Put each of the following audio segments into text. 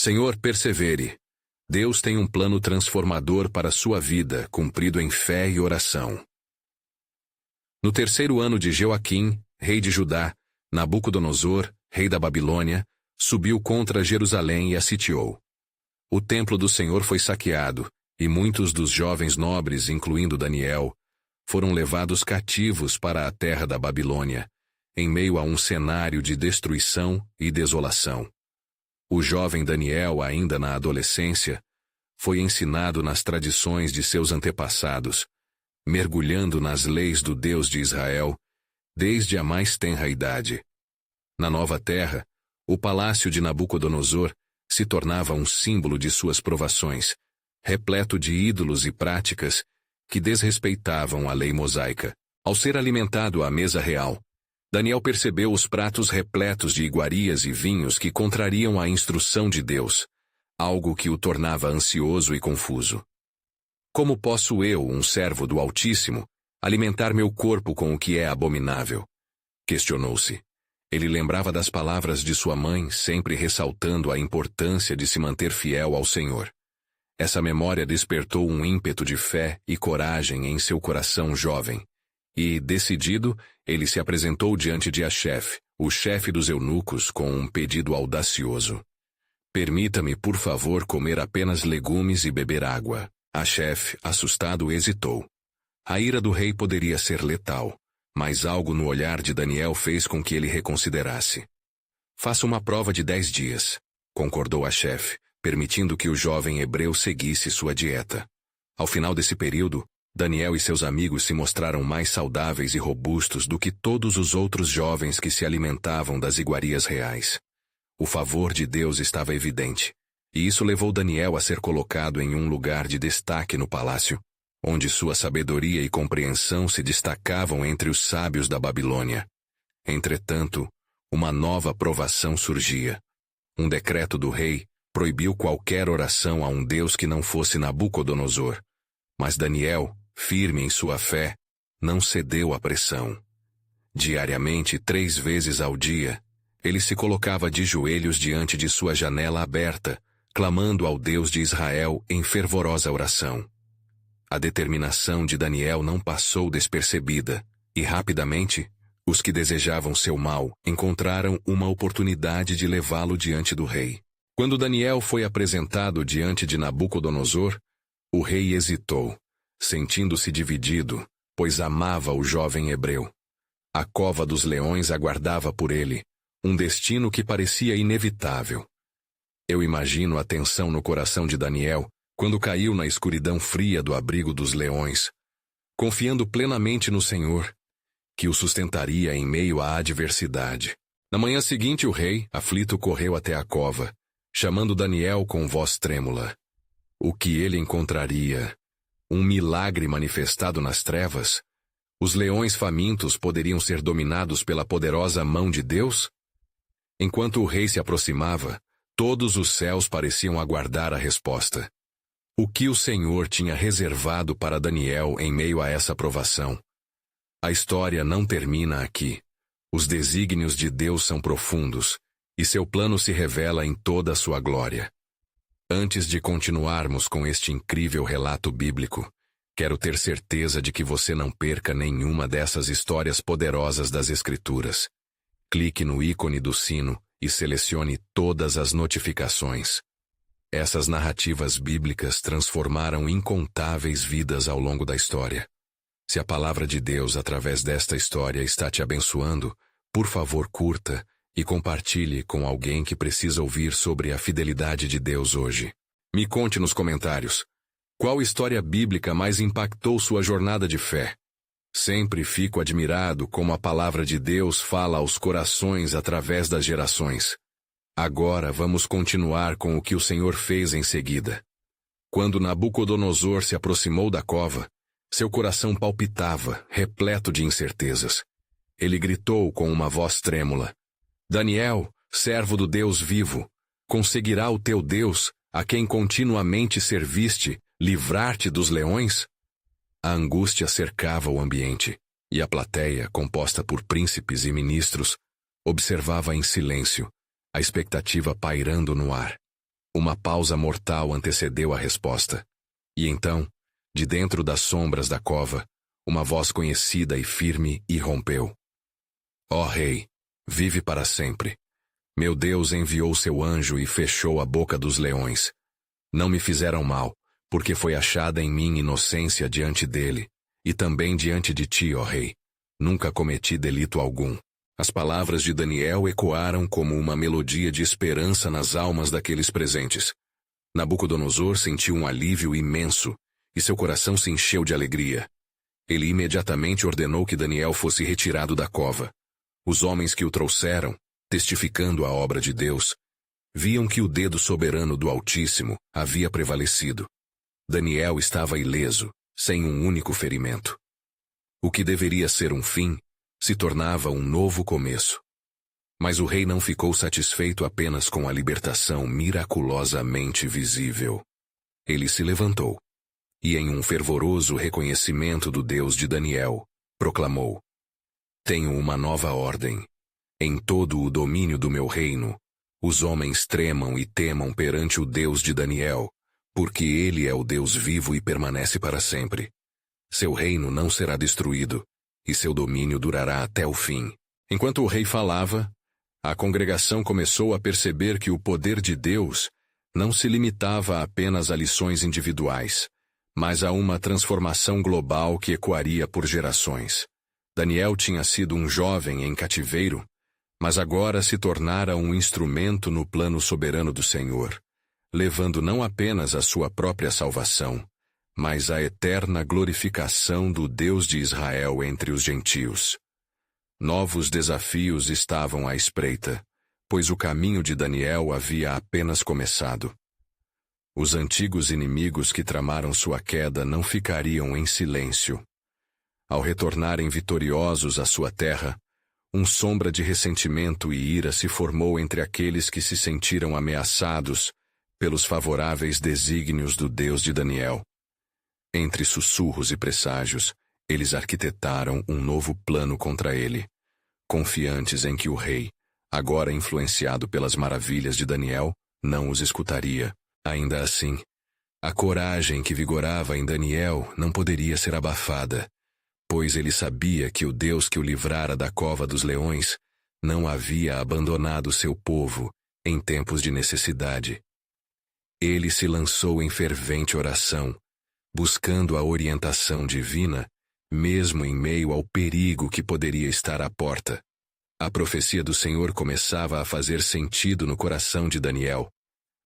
Senhor, persevere. Deus tem um plano transformador para sua vida, cumprido em fé e oração. No terceiro ano de Joaquim, rei de Judá, Nabucodonosor, rei da Babilônia, subiu contra Jerusalém e a sitiou. O templo do Senhor foi saqueado, e muitos dos jovens nobres, incluindo Daniel, foram levados cativos para a terra da Babilônia, em meio a um cenário de destruição e desolação. O jovem Daniel, ainda na adolescência, foi ensinado nas tradições de seus antepassados, mergulhando nas leis do Deus de Israel, desde a mais tenra idade. Na nova terra, o palácio de Nabucodonosor se tornava um símbolo de suas provações, repleto de ídolos e práticas que desrespeitavam a lei mosaica. Ao ser alimentado à mesa real, Daniel percebeu os pratos repletos de iguarias e vinhos que contrariam a instrução de Deus, algo que o tornava ansioso e confuso. Como posso eu, um servo do Altíssimo, alimentar meu corpo com o que é abominável? Questionou-se. Ele lembrava das palavras de sua mãe, sempre ressaltando a importância de se manter fiel ao Senhor. Essa memória despertou um ímpeto de fé e coragem em seu coração jovem. E, decidido, ele se apresentou diante de Achef, o chefe dos eunucos, com um pedido audacioso. Permita-me, por favor, comer apenas legumes e beber água. Achef, assustado, hesitou. A ira do rei poderia ser letal, mas algo no olhar de Daniel fez com que ele reconsiderasse. Faça uma prova de 10 dias, concordou Achef, permitindo que o jovem hebreu seguisse sua dieta. Ao final desse período, Daniel e seus amigos se mostraram mais saudáveis e robustos do que todos os outros jovens que se alimentavam das iguarias reais. O favor de Deus estava evidente, e isso levou Daniel a ser colocado em um lugar de destaque no palácio, onde sua sabedoria e compreensão se destacavam entre os sábios da Babilônia. Entretanto, uma nova provação surgia. Um decreto do rei proibiu qualquer oração a um Deus que não fosse Nabucodonosor. Mas Daniel, firme em sua fé, não cedeu à pressão. Diariamente, 3 vezes ao dia, ele se colocava de joelhos diante de sua janela aberta, clamando ao Deus de Israel em fervorosa oração. A determinação de Daniel não passou despercebida, e rapidamente, os que desejavam seu mal encontraram uma oportunidade de levá-lo diante do rei. Quando Daniel foi apresentado diante de Nabucodonosor, o rei hesitou, sentindo-se dividido, pois amava o jovem hebreu. A cova dos leões aguardava por ele, um destino que parecia inevitável. Eu imagino a tensão no coração de Daniel quando caiu na escuridão fria do abrigo dos leões, confiando plenamente no Senhor, que o sustentaria em meio à adversidade. Na manhã seguinte, o rei, aflito, correu até a cova, chamando Daniel com voz trêmula. O que ele encontraria? Um milagre manifestado nas trevas? Os leões famintos poderiam ser dominados pela poderosa mão de Deus? Enquanto o rei se aproximava, todos os céus pareciam aguardar a resposta. O que o Senhor tinha reservado para Daniel em meio a essa provação? A história não termina aqui. Os desígnios de Deus são profundos, e seu plano se revela em toda a sua glória. Antes de continuarmos com este incrível relato bíblico, quero ter certeza de que você não perca nenhuma dessas histórias poderosas das Escrituras. Clique no ícone do sino e selecione todas as notificações. Essas narrativas bíblicas transformaram incontáveis vidas ao longo da história. Se a palavra de Deus através desta história está te abençoando, por favor curta e compartilhe com alguém que precisa ouvir sobre a fidelidade de Deus hoje. Me conte nos comentários, qual história bíblica mais impactou sua jornada de fé? Sempre fico admirado como a palavra de Deus fala aos corações através das gerações. Agora vamos continuar com o que o Senhor fez em seguida. Quando Nabucodonosor se aproximou da cova, seu coração palpitava, repleto de incertezas. Ele gritou com uma voz trêmula: Daniel, servo do Deus vivo, conseguirá o teu Deus, a quem continuamente serviste, livrar-te dos leões? A angústia cercava o ambiente, e a plateia, composta por príncipes e ministros, observava em silêncio, a expectativa pairando no ar. Uma pausa mortal antecedeu a resposta. E então, de dentro das sombras da cova, uma voz conhecida e firme irrompeu. Ó Rei, vive para sempre. Meu Deus enviou seu anjo e fechou a boca dos leões. Não me fizeram mal, porque foi achada em mim inocência diante dele, e também diante de ti, ó Rei. Nunca cometi delito algum. As palavras de Daniel ecoaram como uma melodia de esperança nas almas daqueles presentes. Nabucodonosor sentiu um alívio imenso, e seu coração se encheu de alegria. Ele imediatamente ordenou que Daniel fosse retirado da cova. Os homens que o trouxeram, testificando a obra de Deus, viam que o dedo soberano do Altíssimo havia prevalecido. Daniel estava ileso, sem um único ferimento. O que deveria ser um fim, se tornava um novo começo. Mas o rei não ficou satisfeito apenas com a libertação miraculosamente visível. Ele se levantou, e em um fervoroso reconhecimento do Deus de Daniel, proclamou: Tenho uma nova ordem. Em todo o domínio do meu reino, os homens tremam e temam perante o Deus de Daniel, porque ele é o Deus vivo e permanece para sempre. Seu reino não será destruído, e seu domínio durará até o fim. Enquanto o rei falava, a congregação começou a perceber que o poder de Deus não se limitava apenas a lições individuais, mas a uma transformação global que ecoaria por gerações. Daniel tinha sido um jovem em cativeiro, mas agora se tornara um instrumento no plano soberano do Senhor, levando não apenas a sua própria salvação, mas a eterna glorificação do Deus de Israel entre os gentios. Novos desafios estavam à espreita, pois o caminho de Daniel havia apenas começado. Os antigos inimigos que tramaram sua queda não ficariam em silêncio. Ao retornarem vitoriosos à sua terra, sombra de ressentimento e ira se formou entre aqueles que se sentiram ameaçados pelos favoráveis desígnios do Deus de Daniel. Entre sussurros e presságios, eles arquitetaram um novo plano contra ele, confiantes em que o rei, agora influenciado pelas maravilhas de Daniel, não os escutaria. Ainda assim, a coragem que vigorava em Daniel não poderia ser abafada, pois ele sabia que o Deus que o livrara da cova dos leões não havia abandonado seu povo em tempos de necessidade. Ele se lançou em fervente oração, buscando a orientação divina, mesmo em meio ao perigo que poderia estar à porta. A profecia do Senhor começava a fazer sentido no coração de Daniel.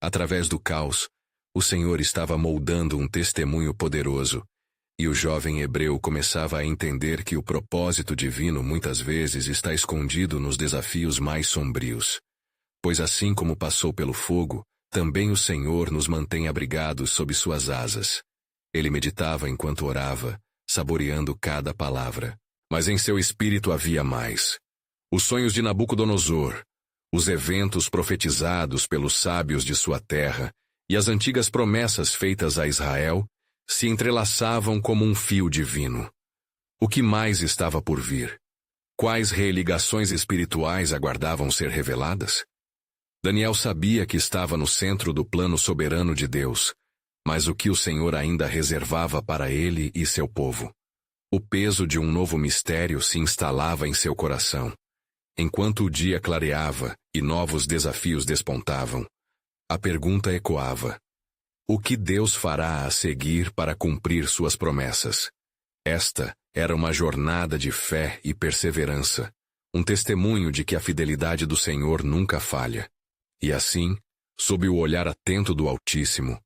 Através do caos, o Senhor estava moldando um testemunho poderoso, e o jovem hebreu começava a entender que o propósito divino muitas vezes está escondido nos desafios mais sombrios. Pois assim como passou pelo fogo, também o Senhor nos mantém abrigados sob suas asas. Ele meditava enquanto orava, saboreando cada palavra. Mas em seu espírito havia mais. Os sonhos de Nabucodonosor, os eventos profetizados pelos sábios de sua terra e as antigas promessas feitas a Israel se entrelaçavam como um fio divino. O que mais estava por vir? Quais religações espirituais aguardavam ser reveladas? Daniel sabia que estava no centro do plano soberano de Deus, mas o que o Senhor ainda reservava para ele e seu povo? O peso de um novo mistério se instalava em seu coração. Enquanto o dia clareava e novos desafios despontavam, a pergunta ecoava: o que Deus fará a seguir para cumprir suas promessas? Esta era uma jornada de fé e perseverança, um testemunho de que a fidelidade do Senhor nunca falha. E assim, sob o olhar atento do Altíssimo,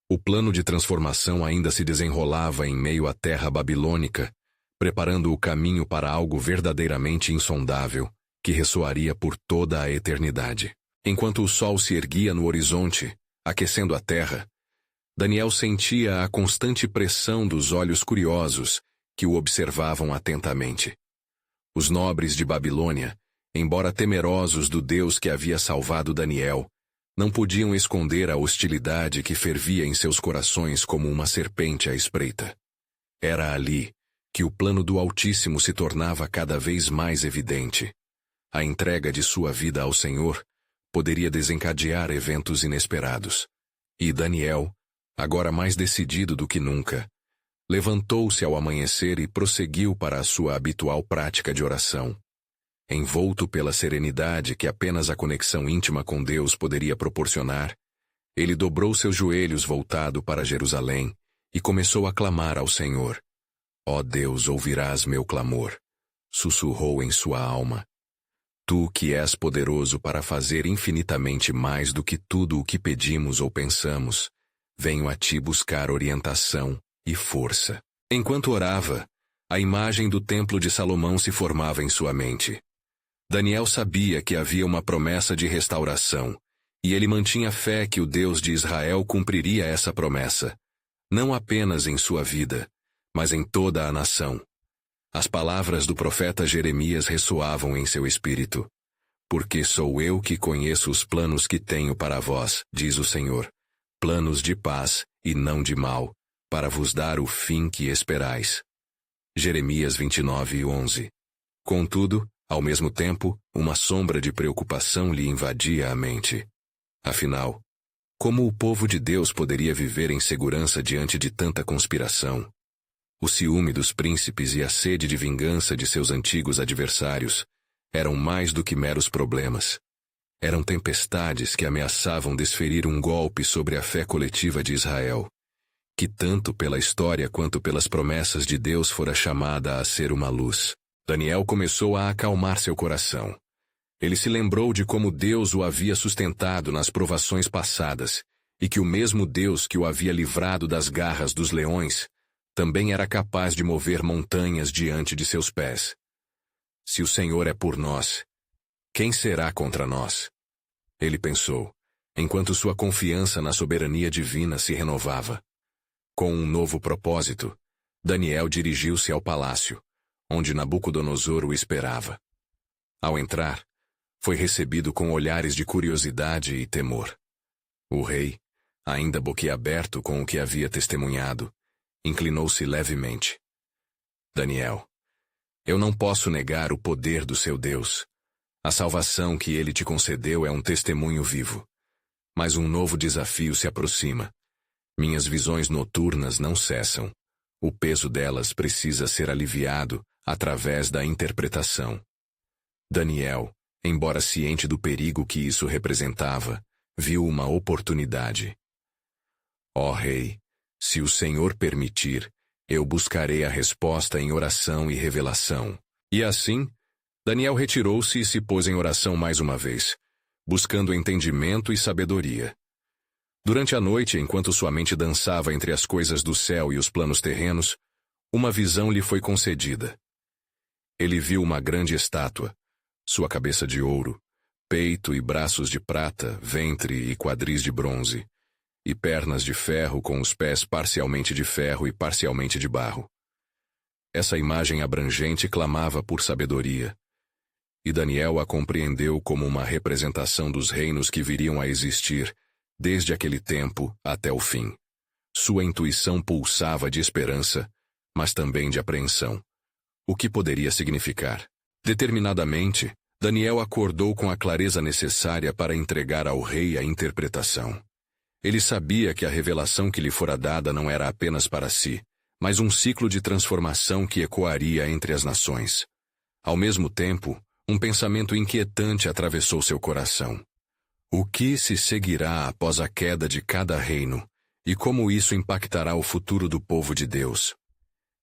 o plano de transformação ainda se desenrolava em meio à terra babilônica, preparando o caminho para algo verdadeiramente insondável, que ressoaria por toda a eternidade. Enquanto o sol se erguia no horizonte, aquecendo a terra, Daniel sentia a constante pressão dos olhos curiosos que o observavam atentamente. Os nobres de Babilônia, embora temerosos do Deus que havia salvado Daniel, não podiam esconder a hostilidade que fervia em seus corações como uma serpente à espreita. Era ali que o plano do Altíssimo se tornava cada vez mais evidente. A entrega de sua vida ao Senhor poderia desencadear eventos inesperados. E Daniel, agora mais decidido do que nunca, levantou-se ao amanhecer e prosseguiu para a sua habitual prática de oração. Envolto pela serenidade que apenas a conexão íntima com Deus poderia proporcionar, ele dobrou seus joelhos voltado para Jerusalém e começou a clamar ao Senhor. Ó Deus, ouvirás meu clamor, sussurrou em sua alma. Tu que és poderoso para fazer infinitamente mais do que tudo o que pedimos ou pensamos, venho a ti buscar orientação e força. Enquanto orava, a imagem do templo de Salomão se formava em sua mente. Daniel sabia que havia uma promessa de restauração, e ele mantinha fé que o Deus de Israel cumpriria essa promessa, não apenas em sua vida, mas em toda a nação. As palavras do profeta Jeremias ressoavam em seu espírito. Porque sou eu que conheço os planos que tenho para vós, diz o Senhor, planos de paz e não de mal, para vos dar o fim que esperais. Jeremias 29:11. Contudo, ao mesmo tempo, uma sombra de preocupação lhe invadia a mente. Afinal, como o povo de Deus poderia viver em segurança diante de tanta conspiração? O ciúme dos príncipes e a sede de vingança de seus antigos adversários eram mais do que meros problemas. Eram tempestades que ameaçavam desferir um golpe sobre a fé coletiva de Israel, que tanto pela história quanto pelas promessas de Deus fora chamada a ser uma luz. Daniel começou a acalmar seu coração. Ele se lembrou de como Deus o havia sustentado nas provações passadas, e que o mesmo Deus que o havia livrado das garras dos leões também era capaz de mover montanhas diante de seus pés. Se o Senhor é por nós, quem será contra nós? Ele pensou, enquanto sua confiança na soberania divina se renovava. Com um novo propósito, Daniel dirigiu-se ao palácio, onde Nabucodonosor o esperava. Ao entrar, foi recebido com olhares de curiosidade e temor. O rei, ainda boquiaberto com o que havia testemunhado, inclinou-se levemente. Daniel, eu não posso negar o poder do seu Deus. A salvação que ele te concedeu é um testemunho vivo. Mas um novo desafio se aproxima. Minhas visões noturnas não cessam. O peso delas precisa ser aliviado através da interpretação. Daniel, embora ciente do perigo que isso representava, viu uma oportunidade. Ó rei, se o Senhor permitir, eu buscarei a resposta em oração e revelação. E assim, Daniel retirou-se e se pôs em oração mais uma vez, buscando entendimento e sabedoria. Durante a noite, enquanto sua mente dançava entre as coisas do céu e os planos terrenos, uma visão lhe foi concedida. Ele viu uma grande estátua, sua cabeça de ouro, peito e braços de prata, ventre e quadris de bronze, e pernas de ferro com os pés parcialmente de ferro e parcialmente de barro. Essa imagem abrangente clamava por sabedoria, e Daniel a compreendeu como uma representação dos reinos que viriam a existir desde aquele tempo até o fim. Sua intuição pulsava de esperança, mas também de apreensão. O que poderia significar? Determinadamente, Daniel acordou com a clareza necessária para entregar ao rei a interpretação. Ele sabia que a revelação que lhe fora dada não era apenas para si, mas um ciclo de transformação que ecoaria entre as nações. Ao mesmo tempo, um pensamento inquietante atravessou seu coração. O que se seguirá após a queda de cada reino, e como isso impactará o futuro do povo de Deus?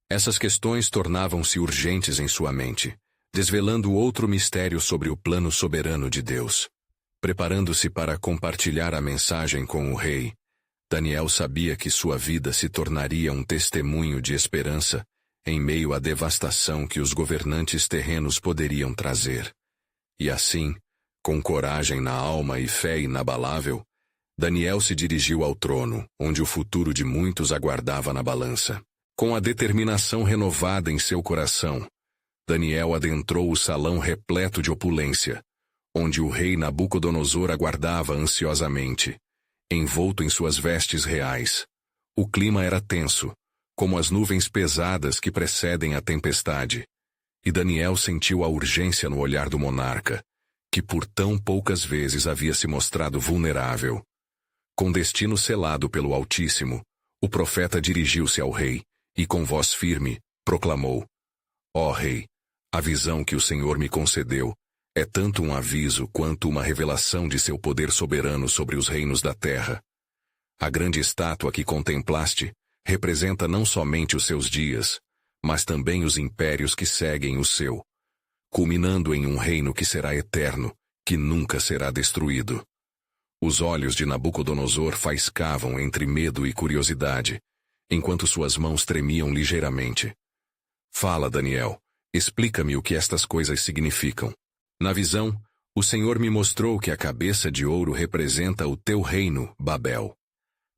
Essas questões tornavam-se urgentes em sua mente, desvelando outro mistério sobre o plano soberano de Deus. Preparando-se para compartilhar a mensagem com o rei, Daniel sabia que sua vida se tornaria um testemunho de esperança em meio à devastação que os governantes terrenos poderiam trazer. E assim, com coragem na alma e fé inabalável, Daniel se dirigiu ao trono, onde o futuro de muitos aguardava na balança. Com a determinação renovada em seu coração, Daniel adentrou o salão repleto de opulência, onde o rei Nabucodonosor aguardava ansiosamente, envolto em suas vestes reais. O clima era tenso, como as nuvens pesadas que precedem a tempestade, e Daniel sentiu a urgência no olhar do monarca, que por tão poucas vezes havia se mostrado vulnerável. Com destino selado pelo Altíssimo, o profeta dirigiu-se ao rei, e com voz firme, proclamou: Ó rei, a visão que o Senhor me concedeu é tanto um aviso quanto uma revelação de seu poder soberano sobre os reinos da terra. A grande estátua que contemplaste representa não somente os seus dias, mas também os impérios que seguem o seu, culminando em um reino que será eterno, que nunca será destruído. Os olhos de Nabucodonosor faiscavam entre medo e curiosidade, enquanto suas mãos tremiam ligeiramente. Fala, Daniel, explica-me o que estas coisas significam. Na visão, o Senhor me mostrou que a cabeça de ouro representa o teu reino, Babel.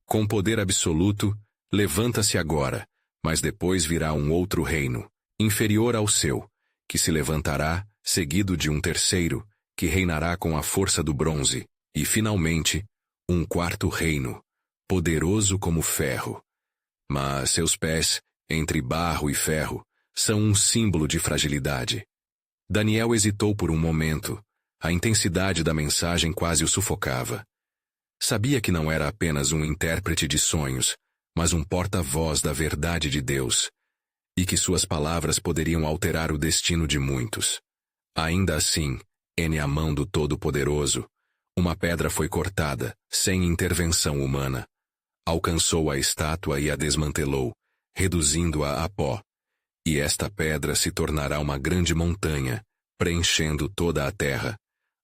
Com poder absoluto, levanta-se agora, mas depois virá um outro reino, inferior ao seu, que se levantará, seguido de um terceiro, que reinará com a força do bronze, e, finalmente, um quarto reino, poderoso como ferro. Mas seus pés, entre barro e ferro, são um símbolo de fragilidade. Daniel hesitou por um momento. A intensidade da mensagem quase o sufocava. Sabia que não era apenas um intérprete de sonhos, mas um porta-voz da verdade de Deus, e que suas palavras poderiam alterar o destino de muitos. Ainda assim, a mão do Todo-Poderoso, uma pedra foi cortada, sem intervenção humana. Alcançou a estátua e a desmantelou, reduzindo-a a pó. E esta pedra se tornará uma grande montanha, preenchendo toda a terra.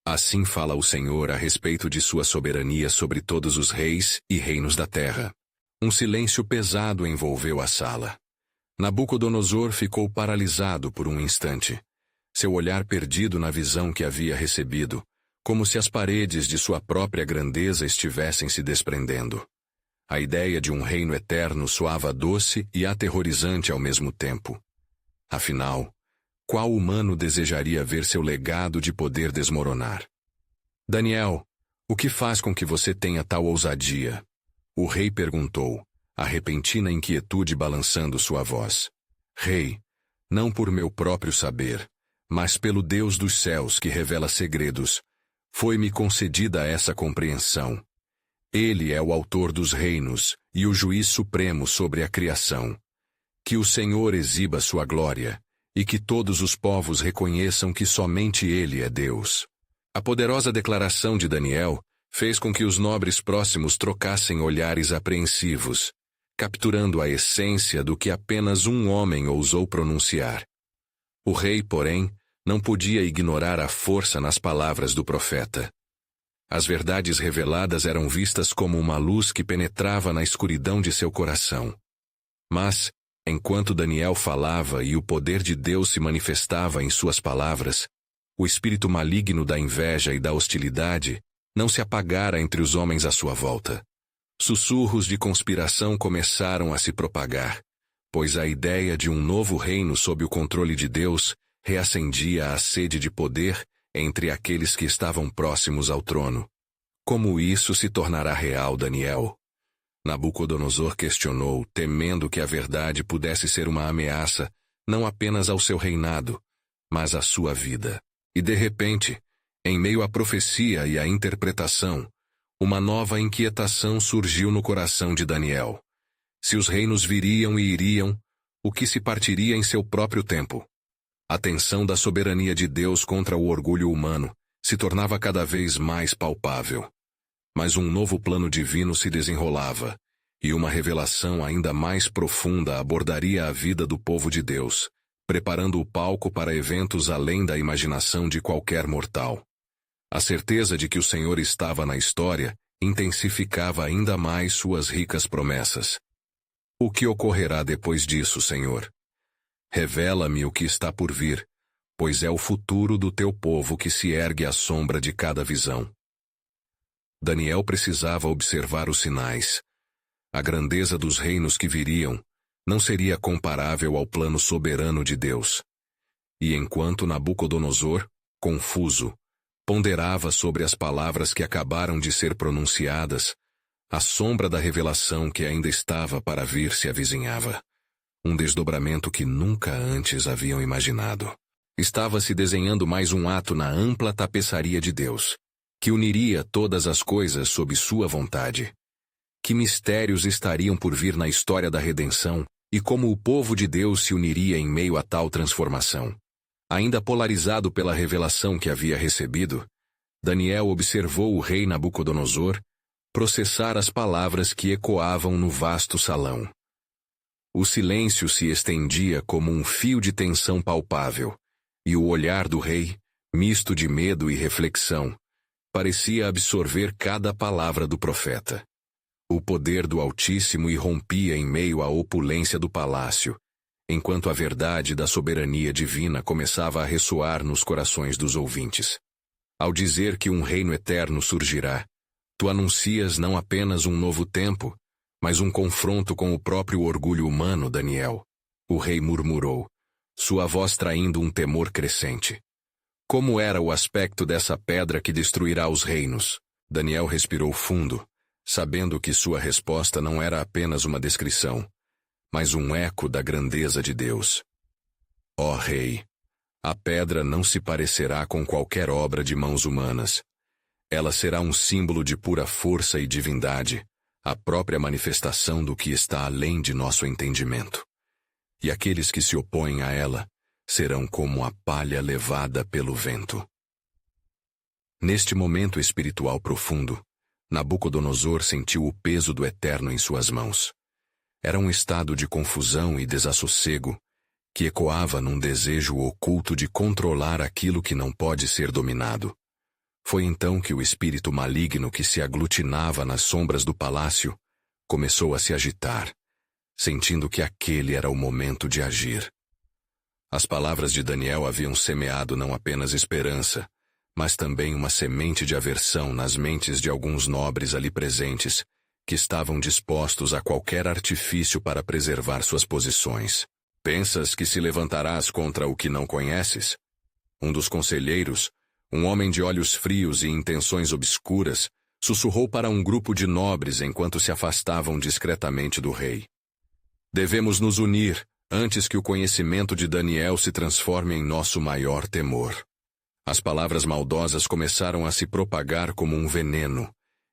Assim fala o Senhor a respeito de sua soberania sobre todos os reis e reinos da terra. Um silêncio pesado envolveu a sala. Nabucodonosor ficou paralisado por um instante, seu olhar perdido na visão que havia recebido, como se as paredes de sua própria grandeza estivessem se desprendendo. A ideia de um reino eterno soava doce e aterrorizante ao mesmo tempo. Afinal, qual humano desejaria ver seu legado de poder desmoronar? Daniel, o que faz com que você tenha tal ousadia? O rei perguntou, a repentina inquietude balançando sua voz. Rei, não por meu próprio saber, mas pelo Deus dos céus que revela segredos, foi-me concedida essa compreensão. Ele é o autor dos reinos e o juiz supremo sobre a criação. Que o Senhor exiba sua glória, e que todos os povos reconheçam que somente Ele é Deus. A poderosa declaração de Daniel fez com que os nobres próximos trocassem olhares apreensivos, capturando a essência do que apenas um homem ousou pronunciar. O rei, porém, não podia ignorar a força nas palavras do profeta. As verdades reveladas eram vistas como uma luz que penetrava na escuridão de seu coração. Mas, enquanto Daniel falava e o poder de Deus se manifestava em suas palavras, o espírito maligno da inveja e da hostilidade não se apagara entre os homens à sua volta. Sussurros de conspiração começaram a se propagar, pois a ideia de um novo reino sob o controle de Deus reacendia a sede de poder entre aqueles que estavam próximos ao trono. Como isso se tornará real, Daniel? Nabucodonosor questionou, temendo que a verdade pudesse ser uma ameaça não apenas ao seu reinado, mas à sua vida. E de repente, em meio à profecia e à interpretação, uma nova inquietação surgiu no coração de Daniel. Se os reinos viriam e iriam, o que se partiria em seu próprio tempo? A tensão da soberania de Deus contra o orgulho humano se tornava cada vez mais palpável. Mas um novo plano divino se desenrolava, e uma revelação ainda mais profunda abordaria a vida do povo de Deus, preparando o palco para eventos além da imaginação de qualquer mortal. A certeza de que o Senhor estava na história intensificava ainda mais suas ricas promessas. O que ocorrerá depois disso, Senhor? Revela-me o que está por vir, pois é o futuro do teu povo que se ergue à sombra de cada visão. Daniel precisava observar os sinais. A grandeza dos reinos que viriam não seria comparável ao plano soberano de Deus. E enquanto Nabucodonosor, confuso, ponderava sobre as palavras que acabaram de ser pronunciadas, a sombra da revelação que ainda estava para vir se avizinhava. Um desdobramento que nunca antes haviam imaginado. Estava se desenhando mais um ato na ampla tapeçaria de Deus, que uniria todas as coisas sob sua vontade. Que mistérios estariam por vir na história da redenção, e como o povo de Deus se uniria em meio a tal transformação. Ainda polarizado pela revelação que havia recebido, Daniel observou o rei Nabucodonosor processar as palavras que ecoavam no vasto salão. O silêncio se estendia como um fio de tensão palpável, e o olhar do rei, misto de medo e reflexão, parecia absorver cada palavra do profeta. O poder do Altíssimo irrompia em meio à opulência do palácio, enquanto a verdade da soberania divina começava a ressoar nos corações dos ouvintes. Ao dizer que um reino eterno surgirá, tu anuncias não apenas um novo tempo, mas um confronto com o próprio orgulho humano, Daniel. O rei murmurou, sua voz traindo um temor crescente. Como era o aspecto dessa pedra que destruirá os reinos? Daniel respirou fundo, sabendo que sua resposta não era apenas uma descrição, mas um eco da grandeza de Deus. Ó rei, a pedra não se parecerá com qualquer obra de mãos humanas. Ela será um símbolo de pura força e divindade, a própria manifestação do que está além de nosso entendimento. E aqueles que se opõem a ela serão como a palha levada pelo vento. Neste momento espiritual profundo, Nabucodonosor sentiu o peso do eterno em suas mãos. Era um estado de confusão e desassossego, que ecoava num desejo oculto de controlar aquilo que não pode ser dominado. Foi então que o espírito maligno que se aglutinava nas sombras do palácio começou a se agitar, sentindo que aquele era o momento de agir. As palavras de Daniel haviam semeado não apenas esperança, mas também uma semente de aversão nas mentes de alguns nobres ali presentes, que estavam dispostos a qualquer artifício para preservar suas posições. Pensas que se levantarás contra o que não conheces? Um dos conselheiros, um homem de olhos frios e intenções obscuras, sussurrou para um grupo de nobres enquanto se afastavam discretamente do rei. Devemos nos unir antes que o conhecimento de Daniel se transforme em nosso maior temor. As palavras maldosas começaram a se propagar como um veneno,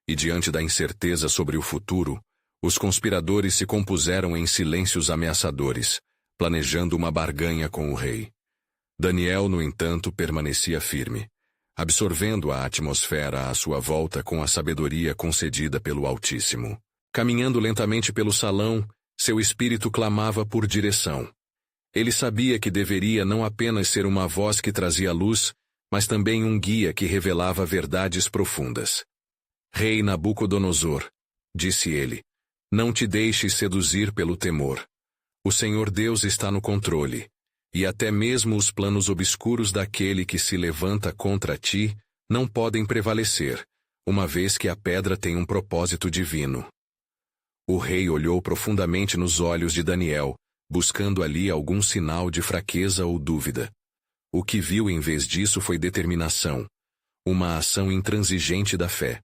e diante da incerteza sobre o futuro, os conspiradores se compuseram em silêncios ameaçadores, planejando uma barganha com o rei. Daniel, no entanto, permanecia firme, absorvendo a atmosfera à sua volta com a sabedoria concedida pelo Altíssimo. Caminhando lentamente pelo salão, seu espírito clamava por direção. Ele sabia que deveria não apenas ser uma voz que trazia luz, mas também um guia que revelava verdades profundas. Rei Nabucodonosor, disse ele, não te deixes seduzir pelo temor. O Senhor Deus está no controle, e até mesmo os planos obscuros daquele que se levanta contra ti não podem prevalecer, uma vez que a pedra tem um propósito divino. O rei olhou profundamente nos olhos de Daniel, buscando ali algum sinal de fraqueza ou dúvida. O que viu em vez disso foi determinação, uma ação intransigente da fé.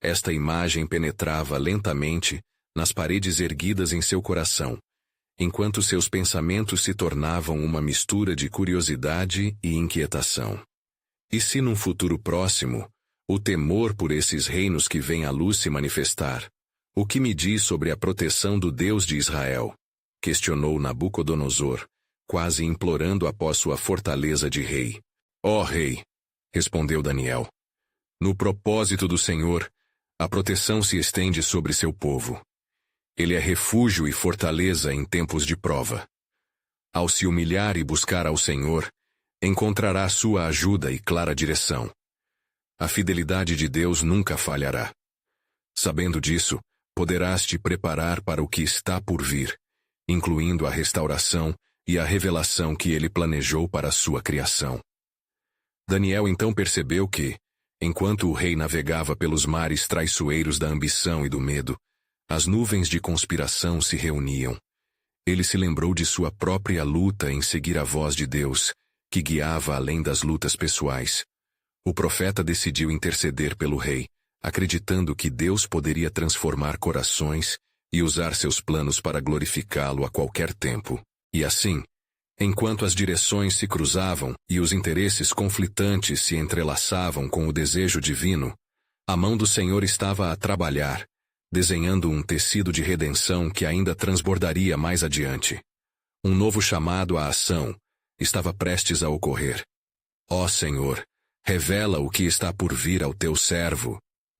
Esta imagem penetrava lentamente nas paredes erguidas em seu coração, enquanto seus pensamentos se tornavam uma mistura de curiosidade e inquietação. E se num futuro próximo, o temor por esses reinos que vêm à luz se manifestar, o que me diz sobre a proteção do Deus de Israel? Questionou Nabucodonosor, quase implorando após sua fortaleza de rei. Ó rei, respondeu Daniel, no propósito do Senhor, a proteção se estende sobre seu povo. Ele é refúgio e fortaleza em tempos de prova. Ao se humilhar e buscar ao Senhor, encontrará sua ajuda e clara direção. A fidelidade de Deus nunca falhará. Sabendo disso, poderás te preparar para o que está por vir, incluindo a restauração e a revelação que ele planejou para a sua criação. Daniel então percebeu que, enquanto o rei navegava pelos mares traiçoeiros da ambição e do medo, as nuvens de conspiração se reuniam. Ele se lembrou de sua própria luta em seguir a voz de Deus, que guiava além das lutas pessoais. O profeta decidiu interceder pelo rei, acreditando que Deus poderia transformar corações e usar seus planos para glorificá-lo a qualquer tempo. E assim, Enquanto as direções se cruzavam e os interesses conflitantes se entrelaçavam com o desejo divino, a mão do Senhor estava a trabalhar, desenhando um tecido de redenção que ainda transbordaria mais adiante. Um novo chamado à ação estava prestes a ocorrer. Ó Senhor, revela o que está por vir ao teu servo,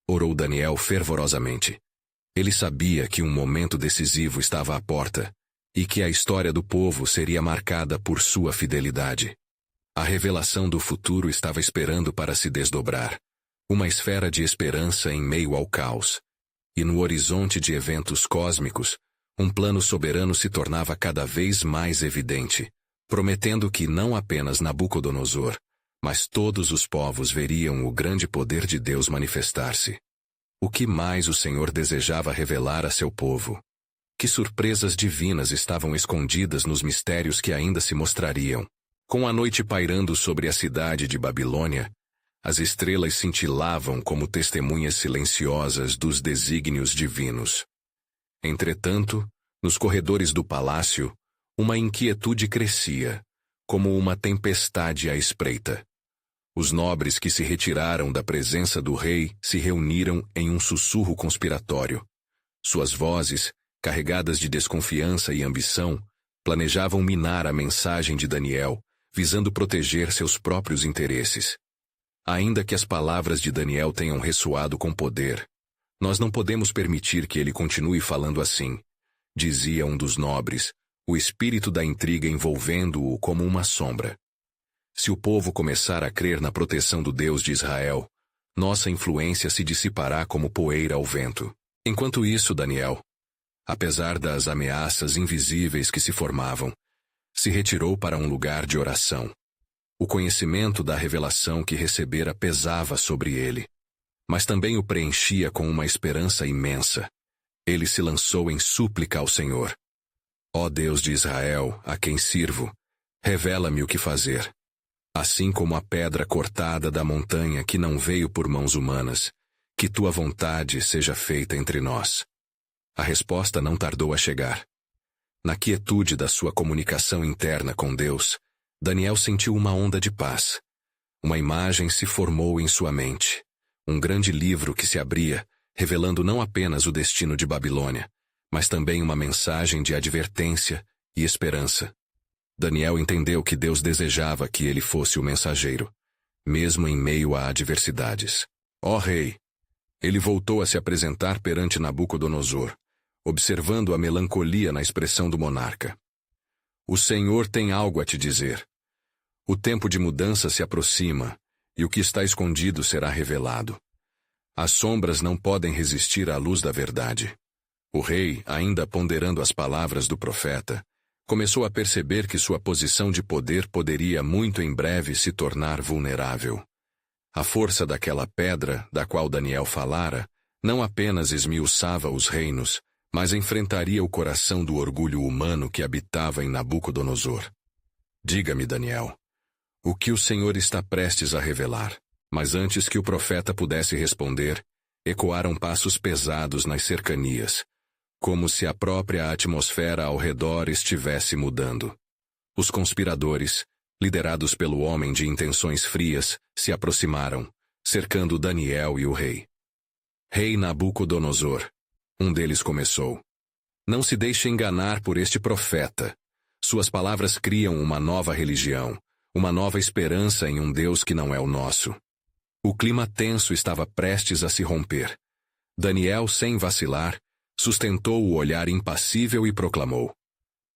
orou Daniel fervorosamente. Ele sabia que um momento decisivo estava à porta, e que a história do povo seria marcada por sua fidelidade. A revelação do futuro estava esperando para se desdobrar, uma esfera de esperança em meio ao caos. E no horizonte de eventos cósmicos, um plano soberano se tornava cada vez mais evidente, prometendo que não apenas Nabucodonosor, mas todos os povos veriam o grande poder de Deus manifestar-se. O que mais o Senhor desejava revelar a seu povo? Que surpresas divinas estavam escondidas nos mistérios que ainda se mostrariam? Com a noite pairando sobre a cidade de Babilônia, as estrelas cintilavam como testemunhas silenciosas dos desígnios divinos. Entretanto, nos corredores do palácio, uma inquietude crescia, como uma tempestade à espreita. Os nobres que se retiraram da presença do rei se reuniram em um sussurro conspiratório. Suas vozes, carregadas de desconfiança e ambição, planejavam minar a mensagem de Daniel, visando proteger seus próprios interesses. Ainda que as palavras de Daniel tenham ressoado com poder, nós não podemos permitir que ele continue falando assim, dizia um dos nobres, o espírito da intriga envolvendo-o como uma sombra. Se o povo começar a crer na proteção do Deus de Israel, nossa influência se dissipará como poeira ao vento. Enquanto isso, Daniel, apesar das ameaças invisíveis que se formavam, se retirou para um lugar de oração. O conhecimento da revelação que recebera pesava sobre ele, mas também o preenchia com uma esperança imensa. Ele se lançou em súplica ao Senhor. Ó Deus de Israel, a quem sirvo, revela-me o que fazer. Assim como a pedra cortada da montanha que não veio por mãos humanas, que tua vontade seja feita entre nós. A resposta não tardou a chegar. Na quietude da sua comunicação interna com Deus, Daniel sentiu uma onda de paz. Uma imagem se formou em sua mente. Um grande livro que se abria, revelando não apenas o destino de Babilônia, mas também uma mensagem de advertência e esperança. Daniel entendeu que Deus desejava que ele fosse o mensageiro, mesmo em meio a adversidades. Ó rei! Ele voltou a se apresentar perante Nabucodonosor, observando a melancolia na expressão do monarca. O Senhor tem algo a te dizer. O tempo de mudança se aproxima, e o que está escondido será revelado. As sombras não podem resistir à luz da verdade. O rei, ainda ponderando as palavras do profeta, começou a perceber que sua posição de poder poderia muito em breve se tornar vulnerável. A força daquela pedra, da qual Daniel falara, não apenas esmiuçava os reinos, mas enfrentaria o coração do orgulho humano que habitava em Nabucodonosor. Diga-me, Daniel, o que o Senhor está prestes a revelar? Mas antes que o profeta pudesse responder, ecoaram passos pesados nas cercanias, como se a própria atmosfera ao redor estivesse mudando. Os conspiradores, liderados pelo homem de intenções frias, se aproximaram, cercando Daniel e o rei. Rei Nabucodonosor, um deles começou. Não se deixe enganar por este profeta. Suas palavras criam uma nova religião, uma nova esperança em um Deus que não é o nosso. O clima tenso estava prestes a se romper. Daniel, sem vacilar, sustentou o olhar impassível e proclamou: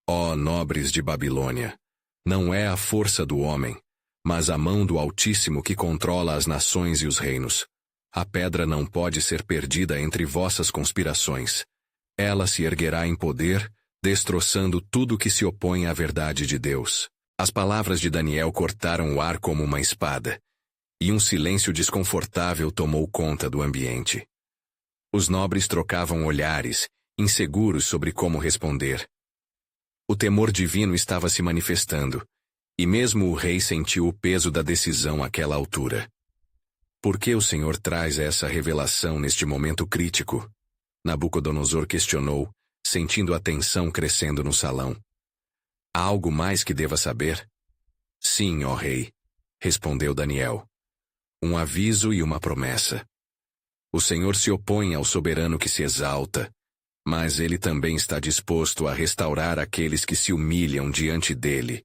Ó nobres de Babilônia, não é a força do homem, mas a mão do Altíssimo que controla as nações e os reinos. A pedra não pode ser perdida entre vossas conspirações. Ela se erguerá em poder, destroçando tudo que se opõe à verdade de Deus. As palavras de Daniel cortaram o ar como uma espada, e um silêncio desconfortável tomou conta do ambiente. Os nobres trocavam olhares, inseguros sobre como responder. O temor divino estava se manifestando, e mesmo o rei sentiu o peso da decisão àquela altura. Por que o Senhor traz essa revelação neste momento crítico? Nabucodonosor questionou, sentindo a tensão crescendo no salão. Há algo mais que deva saber? Sim, ó rei, respondeu Daniel. Um aviso e uma promessa. O Senhor se opõe ao soberano que se exalta, mas ele também está disposto a restaurar aqueles que se humilham diante dele.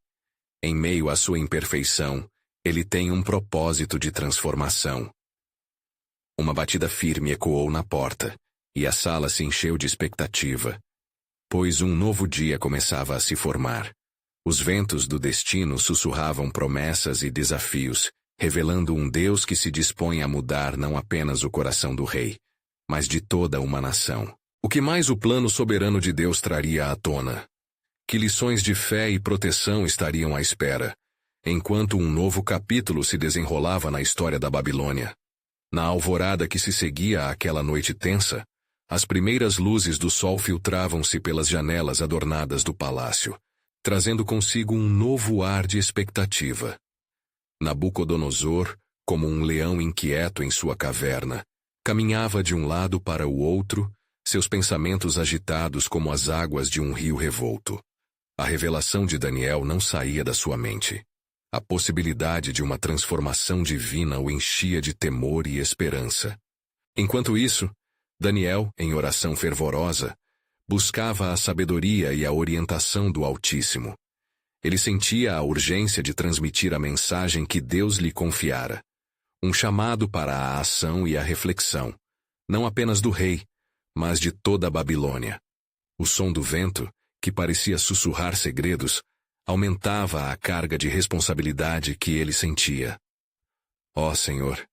Em meio à sua imperfeição, ele tem um propósito de transformação. Uma batida firme ecoou na porta, e a sala se encheu de expectativa, pois um novo dia começava a se formar. Os ventos do destino sussurravam promessas e desafios, revelando um Deus que se dispõe a mudar não apenas o coração do rei, mas de toda uma nação. O que mais o plano soberano de Deus traria à tona? Que lições de fé e proteção estariam à espera, enquanto um novo capítulo se desenrolava na história da Babilônia? Na alvorada que se seguia àquela noite tensa, as primeiras luzes do sol filtravam-se pelas janelas adornadas do palácio, trazendo consigo um novo ar de expectativa. Nabucodonosor, como um leão inquieto em sua caverna, caminhava de um lado para o outro, seus pensamentos agitados como as águas de um rio revolto. A revelação de Daniel não saía da sua mente. A possibilidade de uma transformação divina o enchia de temor e esperança. Enquanto isso, Daniel, em oração fervorosa, buscava a sabedoria e a orientação do Altíssimo. Ele sentia a urgência de transmitir a mensagem que Deus lhe confiara. Um chamado para a ação e a reflexão, não apenas do rei, mas de toda a Babilônia. O som do vento, que parecia sussurrar segredos, aumentava a carga de responsabilidade que ele sentia. Ó Senhor,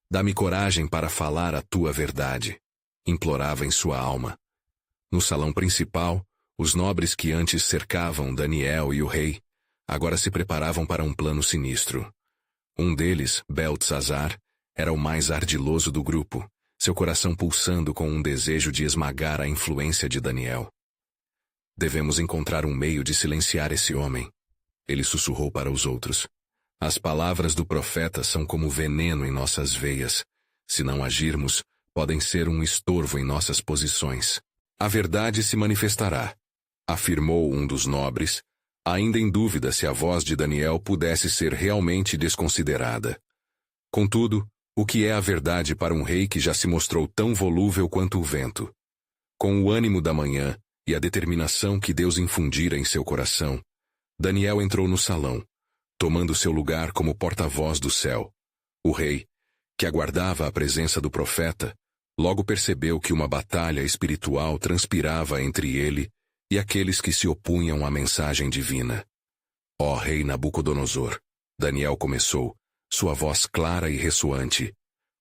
dá-me coragem para falar a tua verdade, implorava em sua alma. No salão principal, os nobres que antes cercavam Daniel e o rei, agora se preparavam para um plano sinistro. Um deles, Beltesazar, era o mais ardiloso do grupo, seu coração pulsando com um desejo de esmagar a influência de Daniel. Devemos encontrar um meio de silenciar esse homem, ele sussurrou para os outros. As palavras do profeta são como veneno em nossas veias. Se não agirmos, podem ser um estorvo em nossas posições. A verdade se manifestará, afirmou um dos nobres, ainda em dúvida se a voz de Daniel pudesse ser realmente desconsiderada. Contudo, o que é a verdade para um rei que já se mostrou tão volúvel quanto o vento? Com o ânimo da manhã e a determinação que Deus infundira em seu coração, Daniel entrou no salão, tomando seu lugar como porta-voz do céu. O rei, que aguardava a presença do profeta, logo percebeu que uma batalha espiritual transpirava entre ele e aqueles que se opunham à mensagem divina. Ó rei Nabucodonosor, Daniel começou, sua voz clara e ressoante.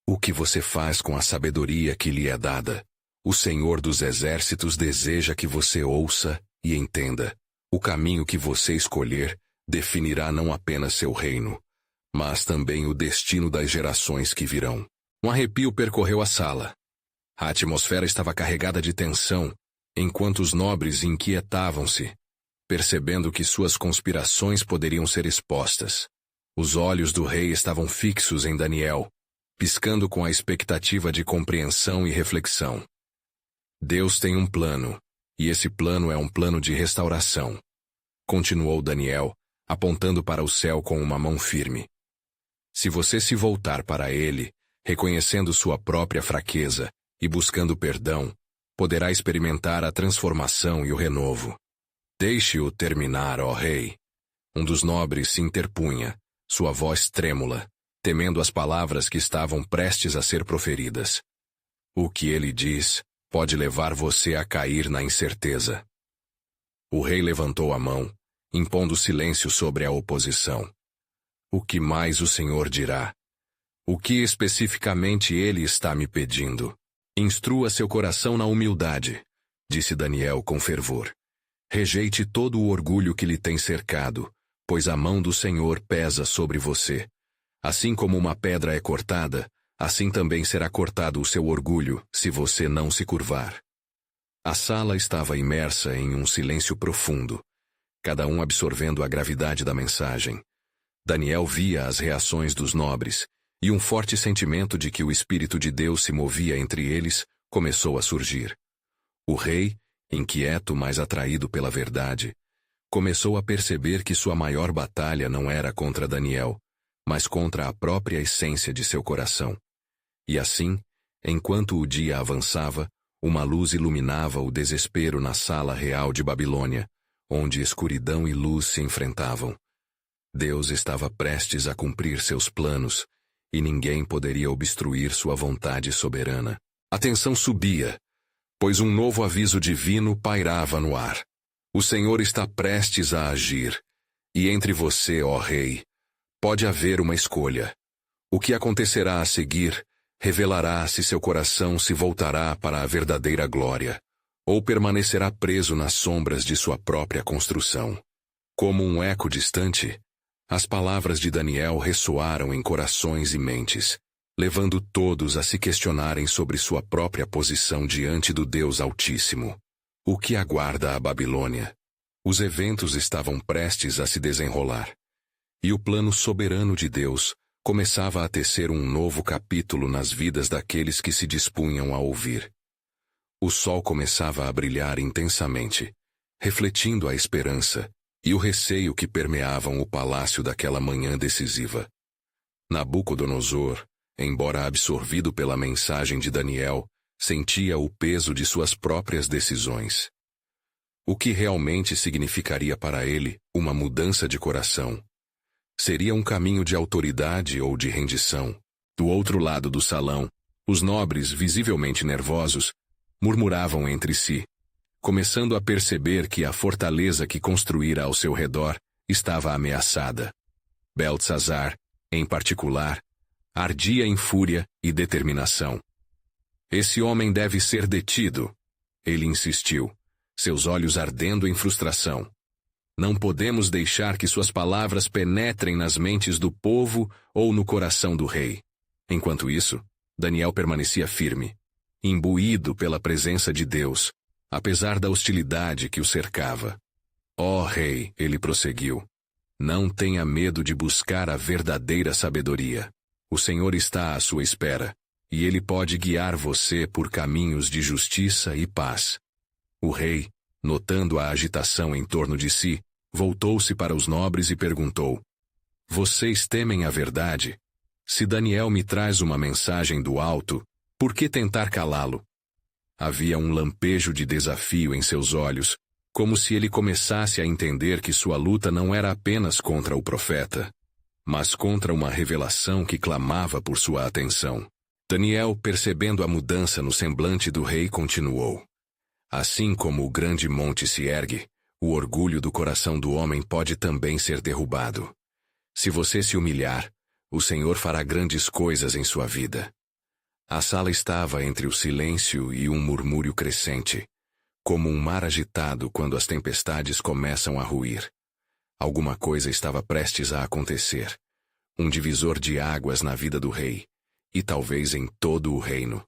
O que você faz com a sabedoria que lhe é dada? O Senhor dos Exércitos deseja que você ouça e entenda. O caminho que você escolher definirá não apenas seu reino, mas também o destino das gerações que virão. Um arrepio percorreu a sala. A atmosfera estava carregada de tensão, enquanto os nobres inquietavam-se, percebendo que suas conspirações poderiam ser expostas. Os olhos do rei estavam fixos em Daniel, piscando com a expectativa de compreensão e reflexão. Deus tem um plano, e esse plano é um plano de restauração, continuou Daniel, apontando para o céu com uma mão firme. Se você se voltar para ele, reconhecendo sua própria fraqueza e buscando perdão, poderá experimentar a transformação e o renovo. Deixe-o terminar, ó rei. Um dos nobres se interpunha, sua voz trêmula, temendo as palavras que estavam prestes a ser proferidas. O que ele diz pode levar você a cair na incerteza. O rei levantou a mão, impondo silêncio sobre a oposição. O que mais o Senhor dirá? O que especificamente ele está me pedindo? Instrua seu coração na humildade, disse Daniel com fervor. Rejeite todo o orgulho que lhe tem cercado, pois a mão do Senhor pesa sobre você. Assim como uma pedra é cortada, assim também será cortado o seu orgulho, se você não se curvar. A sala estava imersa em um silêncio profundo, cada um absorvendo a gravidade da mensagem. Daniel via as reações dos nobres, e um forte sentimento de que o Espírito de Deus se movia entre eles começou a surgir. O rei, inquieto mas atraído pela verdade, começou a perceber que sua maior batalha não era contra Daniel, mas contra a própria essência de seu coração. E assim, enquanto o dia avançava, uma luz iluminava o desespero na sala real de Babilônia, onde escuridão e luz se enfrentavam. Deus estava prestes a cumprir seus planos, e ninguém poderia obstruir sua vontade soberana. A tensão subia, pois um novo aviso divino pairava no ar. O Senhor está prestes a agir, e entre você, ó Rei, pode haver uma escolha. O que acontecerá a seguir revelará se seu coração se voltará para a verdadeira glória, ou permanecerá preso nas sombras de sua própria construção. Como um eco distante, as palavras de Daniel ressoaram em corações e mentes, levando todos a se questionarem sobre sua própria posição diante do Deus Altíssimo. O que aguarda a Babilônia? Os eventos estavam prestes a se desenrolar, e o plano soberano de Deus começava a tecer um novo capítulo nas vidas daqueles que se dispunham a ouvir. O sol começava a brilhar intensamente, refletindo a esperança e o receio que permeavam o palácio daquela manhã decisiva. Nabucodonosor, embora absorvido pela mensagem de Daniel, sentia o peso de suas próprias decisões. O que realmente significaria para ele uma mudança de coração? Seria um caminho de autoridade ou de rendição? Do outro lado do salão, os nobres, visivelmente nervosos, murmuravam entre si, começando a perceber que a fortaleza que construíra ao seu redor estava ameaçada. Beltesazar, em particular, ardia em fúria e determinação. Esse homem deve ser detido, ele insistiu, seus olhos ardendo em frustração. Não podemos deixar que suas palavras penetrem nas mentes do povo ou no coração do rei. Enquanto isso, Daniel permanecia firme, imbuído pela presença de Deus, apesar da hostilidade que o cercava. Ó rei, ele prosseguiu, não tenha medo de buscar a verdadeira sabedoria. O Senhor está à sua espera, e ele pode guiar você por caminhos de justiça e paz. O rei, notando a agitação em torno de si, voltou-se para os nobres e perguntou: Vocês temem a verdade? Se Daniel me traz uma mensagem do alto, por que tentar calá-lo? Havia um lampejo de desafio em seus olhos, como se ele começasse a entender que sua luta não era apenas contra o profeta, mas contra uma revelação que clamava por sua atenção. Daniel, percebendo a mudança no semblante do rei, continuou: Assim como o grande monte se ergue, o orgulho do coração do homem pode também ser derrubado. Se você se humilhar, o Senhor fará grandes coisas em sua vida. A sala estava entre o silêncio e um murmúrio crescente, como um mar agitado quando as tempestades começam a ruir. Alguma coisa estava prestes a acontecer, um divisor de águas na vida do rei, e talvez em todo o reino.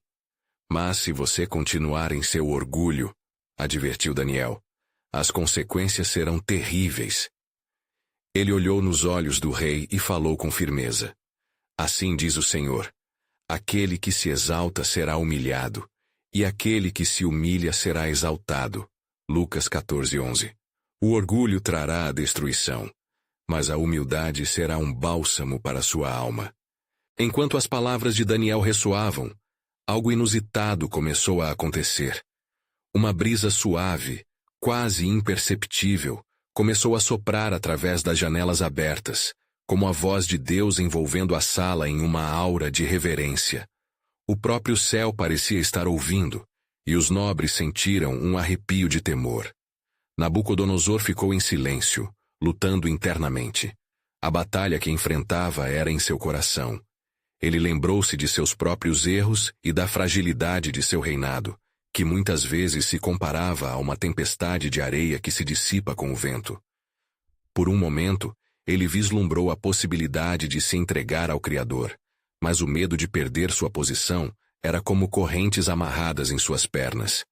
Mas se você continuar em seu orgulho, advertiu Daniel, as consequências serão terríveis. Ele olhou nos olhos do rei e falou com firmeza. Assim diz o Senhor, aquele que se exalta será humilhado, e aquele que se humilha será exaltado. Lucas 14:11. O orgulho trará a destruição, mas a humildade será um bálsamo para sua alma. Enquanto as palavras de Daniel ressoavam, algo inusitado começou a acontecer. Uma brisa suave, quase imperceptível, começou a soprar através das janelas abertas, como a voz de Deus envolvendo a sala em uma aura de reverência. O próprio céu parecia estar ouvindo, e os nobres sentiram um arrepio de temor. Nabucodonosor ficou em silêncio, lutando internamente. A batalha que enfrentava era em seu coração. Ele lembrou-se de seus próprios erros e da fragilidade de seu reinado, que muitas vezes se comparava a uma tempestade de areia que se dissipa com o vento. Por um momento, ele vislumbrou a possibilidade de se entregar ao Criador, mas o medo de perder sua posição era como correntes amarradas em suas pernas.